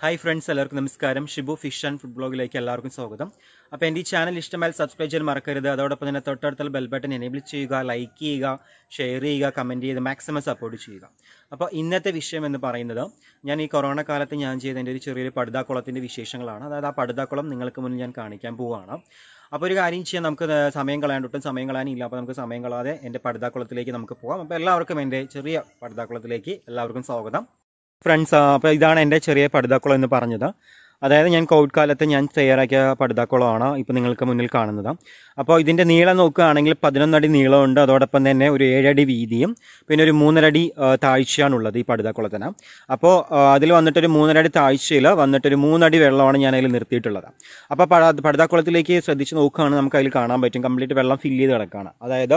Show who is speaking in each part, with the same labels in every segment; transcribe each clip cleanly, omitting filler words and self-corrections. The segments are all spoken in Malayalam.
Speaker 1: ഹായ് ഫ്രണ്ട്സ്, എല്ലാവർക്കും നമസ്കാരം. ഷിബു ഫിഷ് ആൻഡ് ഫുഡ് ബ്ലോഗിലേക്ക് എല്ലാവർക്കും സ്വാഗതം. അപ്പോൾ എൻ്റെ ഈ ചാനൽ ഇഷ്ടമായാൽ സബ്സ്ക്രൈബ് ചെയ്യാൻ മറക്കരുത്. അതോടൊപ്പം തന്നെ തൊട്ടടുത്തുള്ള ബെൽ ബട്ടൺ എനേബിൾ ചെയ്യുക, ലൈക്ക് ചെയ്യുക, ഷെയർ ചെയ്യുക, കമൻറ്റ് ചെയ്ത് മാക്സിമം സപ്പോർട്ട് ചെയ്യുക. അപ്പോൾ ഇന്നത്തെ വിഷയം എന്ന് പറയുന്നത്, ഞാൻ ഈ കൊറോണ കാലത്ത് ഞാൻ ചെയ്ത എൻ്റെ ഒരു ചെറിയൊരു പടുതാക്കുളത്തിൻ്റെ വിശേഷങ്ങളാണ്. അതായത് ആ പടുതാക്കുളം നിങ്ങൾക്ക് മുന്നിൽ ഞാൻ കാണിക്കാൻ പോവുകയാണ്. അപ്പോൾ ഒരു കാര്യം ചെയ്യാൻ, നമുക്ക് സമയം കളയാൻ സമയം കളയാനില്ല. അപ്പോൾ നമുക്ക് സമയം കളയാതെ എൻ്റെ പടുതാക്കുളത്തിലേക്ക് നമുക്ക് പോകാം. അപ്പോൾ എല്ലാവർക്കും എൻ്റെ ചെറിയ പടുതാക്കുളത്തിലേക്ക് എല്ലാവർക്കും സ്വാഗതം. ഫ്രണ്ട്സ്, അപ്പോൾ ഇതാണ് എൻ്റെ ചെറിയ പടുതാക്കുളം എന്ന് പറഞ്ഞത്. അതായത് ഞാൻ കോവിഡ് കാലത്ത് ഞാൻ തയ്യാറാക്കിയ പടുതാക്കുളമാണ് ഇപ്പോൾ നിങ്ങൾക്ക് മുന്നിൽ കാണുന്നത്. അപ്പോൾ ഇതിൻ്റെ നീളം നോക്കുകയാണെങ്കിൽ 11 അടി നീളമുണ്ട്. അതോടൊപ്പം തന്നെ ഒരു 7 അടി വീതിയും പിന്നെ ഒരു 3.5 അടി താഴ്ചയാണുള്ളത് ഈ പടുതാക്കുളത്തിന്. അപ്പോൾ അതിൽ വന്നിട്ടൊരു 3.5 അടി താഴ്ചയിൽ വന്നിട്ടൊരു 3 അടി വെള്ളമാണ് ഞാൻ അതിൽ നിർത്തിയിട്ടുള്ളത്. അപ്പോൾ പടുതാക്കുളത്തിലേക്ക് ശ്രദ്ധിച്ച് നോക്കുകയാണെങ്കിൽ നമുക്ക് അതിൽ കാണാൻ പറ്റും കംപ്ലീറ്റ് വെള്ളം ഫില്ല് ചെയ്ത് കിടക്കുകയാണ്. അതായത്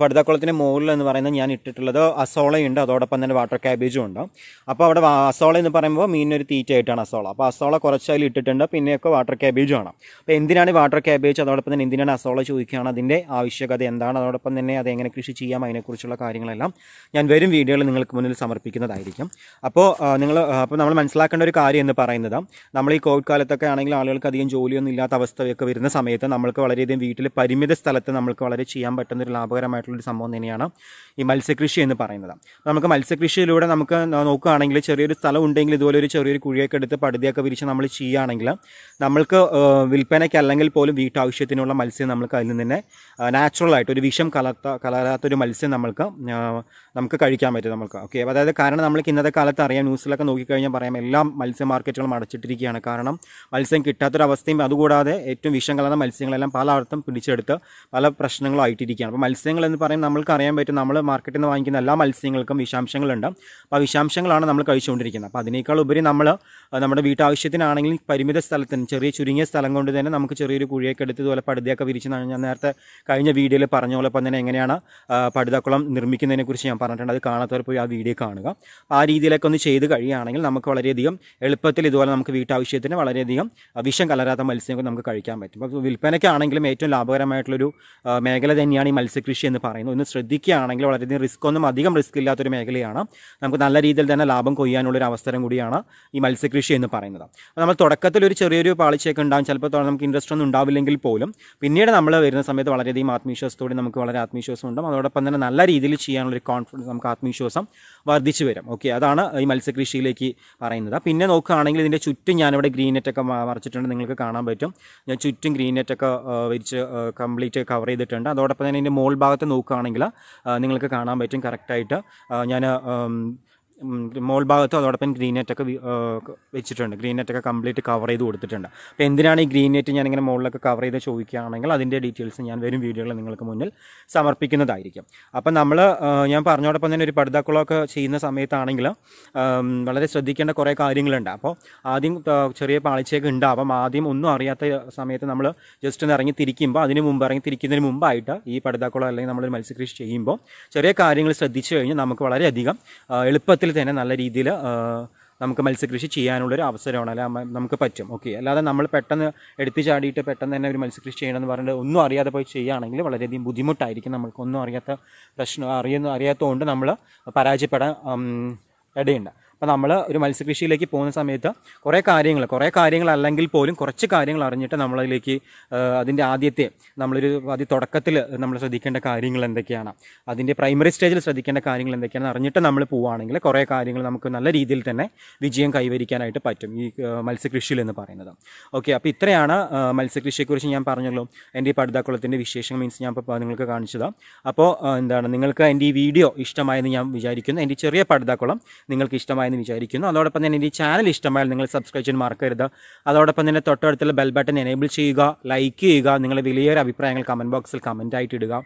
Speaker 1: പടുതാക്കുളത്തിൻ്റെ മുകളിൽ എന്ന് പറയുന്നത് ഞാൻ ഇട്ടിട്ടുള്ളത് അസോളയുണ്ട്, അതോടൊപ്പം തന്നെ വാട്ടർ ക്യാബേജും ഉണ്ട്. അപ്പോൾ അവിടെ അസോള എന്ന് പറയുമ്പോൾ മീനൊരു തീറ്റയായിട്ടാണ് അസോള. അപ്പോൾ അസോള കുറച്ച് അതിൽ ഇട്ടിട്ടുണ്ട്, പിന്നെയൊക്കെ വാട്ടർ ക്യാബേജും ആണ്. അപ്പോൾ എന്തിനാണ് വാട്ടർ ക്യാബേജ്, അതോടൊപ്പം തന്നെ എന്തിനാണ് അസോള ചോദിക്കുകയാണ്, അതിൻ്റെ ആവശ്യകത എന്താണ്, അതോടൊപ്പം തന്നെ അതെങ്ങനെ കൃഷി ചെയ്യാം, അതിനെക്കുറിച്ചുള്ള കാര്യങ്ങളെല്ലാം ഞാൻ വരും വീഡിയോയിൽ നിങ്ങൾക്ക് മുന്നിൽ സമർപ്പിക്കുന്നതായിരിക്കും. അപ്പോൾ നമ്മൾ മനസ്സിലാക്കേണ്ട ഒരു കാര്യം എന്ന് പറയുന്നത്, നമ്മൾ ഈ കോവിഡ് കാലത്തൊക്കെ ആണെങ്കിൽ ആളുകൾക്ക് അധികം ജോലിയൊന്നും ഇല്ലാത്ത അവസ്ഥയൊക്കെ വരുന്ന സമയത്ത് നമ്മൾക്ക് വളരെയധികം വീട്ടിൽ പരിമിത സ്ഥലത്ത് നമ്മൾക്ക് വളരെ ചെയ്യാൻ പറ്റുന്ന ഒരു ലാഭകരമായിട്ടുള്ളൊരു സംഭവം തന്നെയാണ് ഈ മത്സ്യകൃഷി എന്ന് പറയുന്നത്. നമുക്ക് മത്സ്യകൃഷിയിലൂടെ നമുക്ക് നോക്കുകയാണെങ്കിൽ ചെറിയൊരു സ്ഥലം ഉണ്ടെങ്കിൽ ഇതുപോലെ ഒരു ചെറിയൊരു കുഴിയൊക്കെ എടുത്ത് പടുതിയൊക്കെ വിരിച്ച് നമ്മൾ ചെയ്യുകയാണെങ്കിൽ നമ്മൾക്ക് വിൽപ്പനയ്ക്ക് അല്ലെങ്കിൽ പോലും വീട്ടാവശ്യത്തിനുള്ള മത്സ്യം നമുക്ക് അതിൽ നിന്ന് തന്നെ നാച്ചുറലായിട്ട് ഒരു വിഷം കലരാത്തൊരു മത്സ്യം നമുക്ക് കഴിക്കാൻ പറ്റും നമുക്ക്. ഓക്കെ, അതായത് കാരണം നമ്മൾക്ക് ഇന്നത്തെ കാലത്ത് അറിയാം, ന്യൂസിലൊക്കെ നോക്കിക്കഴിഞ്ഞാൽ പറയാം, എല്ലാ മത്സ്യ മാർക്കറ്റുകളും അടച്ചിട്ടിരിക്കുകയാണ്. കാരണം മത്സ്യം കിട്ടാത്തൊരവസ്ഥയും അതുകൂടാതെ ഏറ്റവും വിഷം കലർന്ന മത്സ്യങ്ങളെല്ലാം പലയിടത്തും പിടിച്ചെടുത്ത് പല പ്രശ്നങ്ങളും ആയിട്ടിരിക്കുകയാണ്. അപ്പോൾ മത്സ്യങ്ങൾ എന്ന് പറയുമ്പോൾ നമ്മൾക്ക് അറിയാൻ പറ്റും, നമ്മൾ മാർക്കറ്റിൽ നിന്ന് വാങ്ങിക്കുന്ന എല്ലാ മത്സ്യങ്ങൾക്കും വിഷാംശങ്ങളുണ്ട്. അപ്പോൾ ആ വിഷാംശങ്ങളാണ് നമ്മൾ കഴിച്ചുകൊണ്ടിരിക്കുന്നത്. അപ്പോൾ അതിനേക്കാൾ ഉപരി നമ്മൾ നമ്മുടെ വീട്ടാവശ്യത്തിനാണെങ്കിൽ പരിമിത സ്ഥലത്തിന് ചുരുങ്ങിയ സ്ഥലം കൊണ്ട് തന്നെ നമുക്ക് ചെറിയൊരു കുഴിയൊക്കെ എടുത്ത് ഇതുപോലെ പടുതയൊക്കെ വിരിച്ച്, ഞാൻ നേരത്തെ കഴിഞ്ഞ വീഡിയോയിൽ പറഞ്ഞ പോലെ തന്നെ എങ്ങനെയാണ് പടുതാക്കുളം നിർമ്മിക്കുന്നതിനെക്കുറിച്ച് ഞാൻ പറഞ്ഞിട്ടുണ്ട്. അത് കാണാത്തവർ പോയി ആ വീഡിയോ കാണുക. ആ രീതിയിലൊക്കെ ഒന്ന് ചെയ്ത് കഴിയുകയാണെങ്കിൽ നമുക്ക് വളരെയധികം എളുപ്പത്തിൽ ഇതുപോലെ നമുക്ക് വീട്ടാവശ്യത്തിന് വളരെയധികം വിഷം കലരാത്ത മത്സ്യമൊക്കെ നമുക്ക് കഴിക്കാൻ പറ്റും. അപ്പോൾ വിൽപ്പനയ്ക്കാണെങ്കിലും ഏറ്റവും ലാഭകരമായിട്ടുള്ളൊരു മേഖല തന്നെയാണ് ഈ മത്സ്യകൃഷി എന്ന് പറയുന്നത്. ഒന്ന് ശ്രദ്ധിക്കുകയാണെങ്കിൽ വളരെയധികം അധികം റിസ്ക് ഇല്ലാത്തൊരു മേഖലയാണ്. നമുക്ക് നല്ല രീതിയിൽ തന്നെ ലാഭം കൊയ്യാനുള്ളൊരു അവസരം കൂടിയാണ് ഈ മത്സ്യകൃഷി എന്ന് പറയുന്നത്. അപ്പോൾ നമ്മൾ തുടക്കത്തിൽ ഒരു ചെറിയൊരു പാളിച്ചയൊക്കെ ഉണ്ടാകും, ചിലപ്പോൾ നമുക്ക് ഇൻട്രസ്റ്റ് ഒന്നും ഉണ്ടാവില്ലെങ്കിൽ പോലും പിന്നീട് നമ്മൾ വരുന്ന സമയത്ത് വളരെയധികം ആത്മവിശ്വാസത്തോടെ നമുക്ക് വളരെ ആത്മവിശ്വാസം ഉണ്ടാകും. അതോടൊപ്പം തന്നെ നല്ല രീതിയിൽ ചെയ്യാനുള്ളൊരു കോൺഫിഡൻസ്, നമുക്ക് ആത്മവിശ്വാസം വർദ്ധിച്ചു വരും. ഓക്കെ, അതാണ് ഈ മത്സ്യകൃഷിയിലേക്ക് പറയുന്നത്. പിന്നെ നോക്കുകയാണെങ്കിൽ ഇതിൻ്റെ ചുറ്റും ഞാനിവിടെ ഗ്രീൻ നെറ്റൊക്കെ മറച്ചിട്ടുണ്ട്, നിങ്ങൾക്ക് കാണാൻ പറ്റും. ഞാൻ ചുറ്റും ഗ്രീൻ നെറ്റൊക്കെ വിരിച്ച് കംപ്ലീറ്റ് കവർ ചെയ്തിട്ടുണ്ട്. അതോടൊപ്പം തന്നെ ഇതിൻ്റെ മോൾ ഭാഗത്ത് നോക്കുകയാണെങ്കിൽ നിങ്ങൾക്ക് കാണാൻ പറ്റും കറക്റ്റായിട്ട് ഞാൻ മോൾ ഭാഗത്ത് അതോടൊപ്പം ഗ്രീൻ നെറ്റൊക്കെ വെച്ചിട്ടുണ്ട്. ഗ്രീൻ നെറ്റൊക്കെ കംപ്ലീറ്റ് കവർ ചെയ്ത് കൊടുത്തിട്ടുണ്ട്. അപ്പോൾ എന്തിനാണ് ഈ ഗ്രീൻ നെറ്റ് ഞാനിങ്ങനെ മുകളിലൊക്കെ കവർ ചെയ്ത് ചോദിക്കുകയാണെങ്കിൽ അതിൻ്റെ ഡീറ്റെയിൽസ് ഞാൻ വരും വീഡിയോയിൽ നിങ്ങൾക്ക് മുന്നിൽ സമർപ്പിക്കുന്നതായിരിക്കും. അപ്പം ഞാൻ പറഞ്ഞോടൊപ്പം തന്നെ ഒരു പടുതാക്കുളമൊക്കെ ചെയ്യുന്ന സമയത്താണെങ്കിൽ വളരെ ശ്രദ്ധിക്കേണ്ട കുറേ കാര്യങ്ങളുണ്ട്. അപ്പോൾ ആദ്യം ചെറിയ പാളിച്ചയൊക്കെ ഉണ്ടാവും. ആദ്യം ഒന്നും അറിയാത്ത സമയത്ത് നമ്മൾ ജസ്റ്റ് ഒന്ന് ഇറങ്ങി തിരിക്കുന്നതിന് മുമ്പായിട്ട് ഈ പടുതാക്കുളം അല്ലെങ്കിൽ നമ്മളൊരു മത്സ്യകൃഷി ചെയ്യുമ്പോൾ ചെറിയ കാര്യങ്ങൾ ശ്രദ്ധിച്ചു കഴിഞ്ഞാൽ നമുക്ക് വളരെയധികം എളുപ്പത്തിൽ തന്നെ നല്ല രീതിയിൽ നമുക്ക് മത്സ്യകൃഷി ചെയ്യാനുള്ളൊരു അവസരമാണ്, അല്ല നമുക്ക് പറ്റും. ഓക്കെ, അല്ലാതെ നമ്മൾ പെട്ടെന്ന് എടുത്തു ചാടിയിട്ട് പെട്ടെന്ന് തന്നെ ഒരു മത്സ്യകൃഷി ചെയ്യണമെന്ന് പറഞ്ഞിട്ട് ഒന്നും അറിയാതെ പോയി ചെയ്യുകയാണെങ്കിൽ വളരെയധികം ബുദ്ധിമുട്ടായിരിക്കും. നമ്മൾക്കൊന്നും അറിയാത്തതുകൊണ്ട് നമ്മൾ പരാജയപ്പെടാൻ ഇടയുണ്ട്. അപ്പോൾ നമ്മൾ ഒരു മത്സ്യകൃഷിയിലേക്ക് പോകുന്ന സമയത്ത് കുറേ കാര്യങ്ങൾ അല്ലെങ്കിൽ പോലും കുറച്ച് കാര്യങ്ങൾ അറിഞ്ഞിട്ട് നമ്മളതിലേക്ക് അതിൻ്റെ തുടക്കത്തിൽ നമ്മൾ ശ്രദ്ധിക്കേണ്ട കാര്യങ്ങൾ എന്തൊക്കെയാണ്, അതിൻ്റെ പ്രൈമറി സ്റ്റേജിൽ ശ്രദ്ധിക്കേണ്ട കാര്യങ്ങൾ എന്തൊക്കെയാണെന്ന് അറിഞ്ഞിട്ട് നമ്മൾ പോവുകയാണെങ്കിൽ കുറേ കാര്യങ്ങൾ നമുക്ക് നല്ല രീതിയിൽ തന്നെ വിജയം കൈവരിക്കാനായിട്ട് പറ്റും ഈ മത്സ്യകൃഷിയിൽ എന്ന് പറയുന്നത്. ഓക്കെ, അപ്പോൾ ഇത്രയാണ് മത്സ്യകൃഷിയെക്കുറിച്ച് ഞാൻ പറഞ്ഞല്ലോ. എൻ്റെ ഈ പടുതാക്കുളത്തിൻ്റെ വിശേഷം ഞാൻ ഇപ്പോൾ നിങ്ങൾക്ക് കാണിച്ചത്. അപ്പോൾ നിങ്ങൾക്ക് എൻ്റെ ഈ വീഡിയോ ഇഷ്ടമായെന്ന് ഞാൻ വിചാരിക്കുന്നു. എൻ്റെ ചെറിയ പടുതാക്കുളം നിങ്ങൾക്ക് ഇഷ്ടമായെന്ന് വിചാരിക്കുന്നു. അതോടൊപ്പം തന്നെ എൻ്റെ ഈ ചാനൽ ഇഷ്ടമായാൽ നിങ്ങൾ സബ്സ്ക്രൈബ് ചെയ്യാൻ മറക്കരുത്. അതോടൊപ്പം തന്നെ തൊട്ടടുത്തുള്ള ബെൽ ബട്ടൺ എനേബിൾ ചെയ്യുക, ലൈക്ക് ചെയ്യുക, നിങ്ങളുടെ വലിയൊരു അഭിപ്രായങ്ങൾ കമൻറ്റ് ബോക്സിൽ കമൻറ്റായിട്ട് ഇടുക.